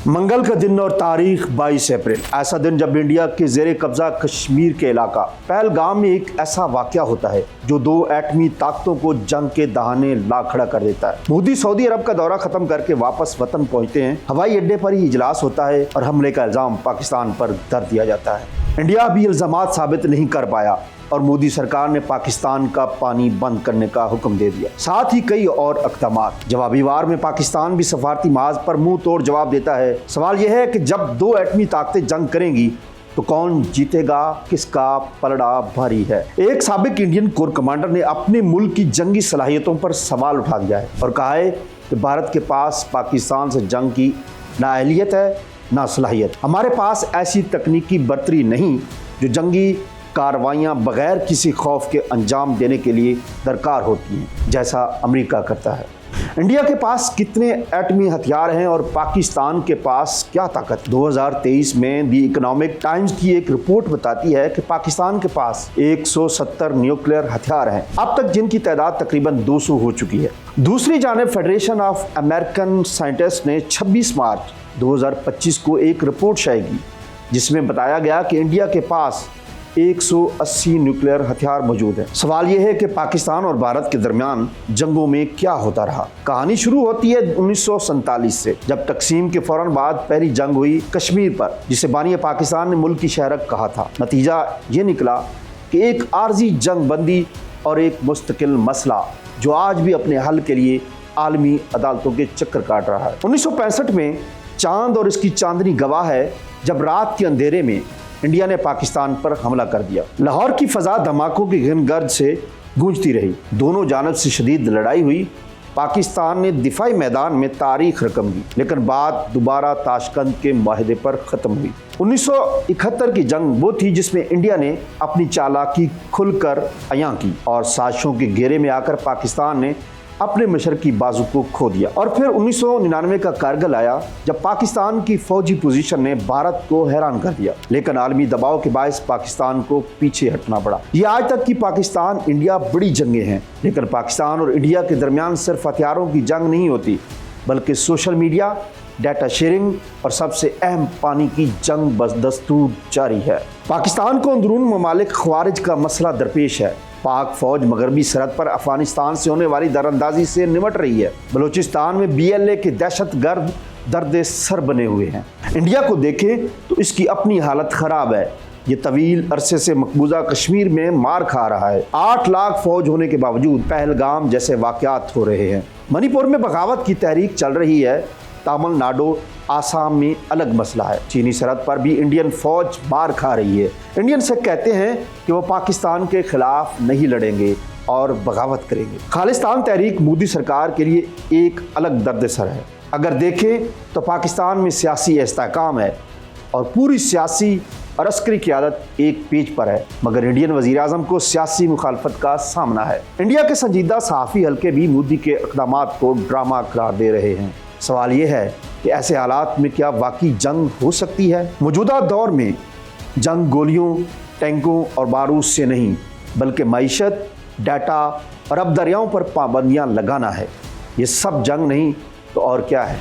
मंगल का दिन और तारीख 22 अप्रैल, ऐसा दिन जब इंडिया के जेर कब्जा कश्मीर के इलाका पहलगाम में एक ऐसा वाकया होता है जो दो एटमी ताकतों को जंग के दहाने ला खड़ा कर देता है। मोदी सऊदी अरब का दौरा खत्म करके वापस वतन पहुंचते हैं। हवाई अड्डे पर ही इजलास होता है और हमले का इल्जाम पाकिस्तान पर धर दिया जाता है। इंडिया भी इल्जामात साबित नहीं कर पाया और मोदी सरकार ने पाकिस्तान का पानी बंद करने का हुक्म दे दिया। साथ ही कई और इक़दामात। जवाबी वार में पाकिस्तान भी सफारती महाज पर मुंह तोड़ जवाब देता है। सवाल यह है कि जब दो एटमी ताकतें जंग करेंगी तो कौन जीतेगा, किसका पलड़ा भारी है। एक साबिक इंडियन कोर कमांडर ने अपने मुल्क की जंगी सलाहियतों पर सवाल उठा दिया है और कहा है कि भारत के पास पाकिस्तान से जंग की ना अहलियत है ना सलाहियत। हमारे पास ऐसी तकनीकी बर्तरी नहीं जो जंगी कार्रवाइयाँ बगैर किसी खौफ के अंजाम देने के लिए दरकार होती हैं, जैसा अमेरिका करता है। इंडिया के पास कितने एटमी हथियार हैं और पाकिस्तान के पास क्या ताकत। 2023 में दी इकोनॉमिक टाइम्स की एक रिपोर्ट बताती है कि पाकिस्तान के पास 170 न्यूक्लियर हथियार हैं अब तक, जिनकी तादाद तकरीबन 200 हो चुकी है। दूसरी जानिब फेडरेशन ऑफ अमेरिकन साइंटिस्ट ने 26 मार्च 2025 को एक रिपोर्ट शाये की जिसमें बताया गया कि इंडिया के पास 180 न्यूक्लियर हथियार मौजूद है। सवाल यह है कि पाकिस्तान और भारत के दरमियान जंगों में क्या होता रहा। कहानी शुरू होती है 1947 से, जब तकसीम के फौरन बाद पहली जंग हुई कश्मीर पर, जिसे बानी पाकिस्तान ने मुल्क की शहरक कहा था। नतीजा ये निकला कि एक आर्जी जंग बंदी और एक मुस्तकिल मसला जो आज भी अपने हल के लिए आलमी अदालतों के चक्कर काट रहा है। 1965 में चांद और इसकी चांदनी गवाह है जब रात के अंधेरे में इंडिया ने पाकिस्तान पर हमला कर दिया। लाहौर की फजा धमाकों की घनगर्ज से गूंजती रही। दोनों जानब से शदीद लड़ाई हुई। पाकिस्तान ने दिफाई मैदान में तारीख रकम दी, लेकिन बात दोबारा ताशकंद के माहदे पर ख़त्म हुई। 1971 की जंग वो थी जिसमें इंडिया ने अपनी चालाकी खुलकर अयां की और साजिशों के घेरे में आकर पाकिस्तान ने अपने मशरकी बाजू को खो दिया। और फिर 1999 का कारगिल आया जब पाकिस्तान की फौजी पोजीशन ने भारत को हैरान कर दिया, लेकिन आलमी दबाव के बायस पाकिस्तान को पीछे हटना पड़ा। ये आज तक की पाकिस्तान इंडिया बड़ी जंगें हैं, लेकिन पाकिस्तान और इंडिया के दरमियान सिर्फ हथियारों की जंग नहीं होती, बल्कि सोशल मीडिया, डाटा शेयरिंग और सबसे अहम पानी की जंग बदस्तूर जारी है। पाकिस्तान को अंदरून ममालिक ख्वारिज का मसला दरपेश है। पाक फौज मगरबी सरहद पर अफगानिस्तान से होने वाली दरअंदाजी से निमट रही है। बलूचिस्तान में BLA के दहशतगर्द दर्द सर बने हुए हैं। इंडिया को देखें तो इसकी अपनी हालत खराब है। ये तवील अरसे से मकबूजा कश्मीर में मार खा रहा है। 8 लाख फौज होने के बावजूद पहलगाम जैसे वाक़यात हो रहे हैं। मणिपुर में बगावत की तहरीक चल रही है। तमिलनाडु, आसाम में अलग मसला है। चीनी सरहद पर भी इंडियन फौज मार खा रही है। इंडियन से कहते हैं कि वो पाकिस्तान के खिलाफ नहीं लड़ेंगे और बगावत करेंगे। खालिस्तान तहरीक मोदी सरकार के लिए एक अलग दर्द सर है। अगर देखें तो पाकिस्तान में सियासी इस्तेहकाम है और पूरी सियासी और अस्करी क़यादत एक पेज पर है, मगर इंडियन वज़ीर आज़म को सियासी मुखालफत का सामना है। इंडिया के संजीदा सहाफ़ी हल्के भी मोदी के इक़दामात को ड्रामा करार दे रहे हैं। सवाल ये है कि ऐसे हालात में क्या वाकई जंग हो सकती है। मौजूदा दौर में जंग गोलियों, टैंकों और बारूद से नहीं, बल्कि मईशत, डाटा और अब दरियाओं पर पाबंदियां लगाना है। ये सब जंग नहीं तो और क्या है।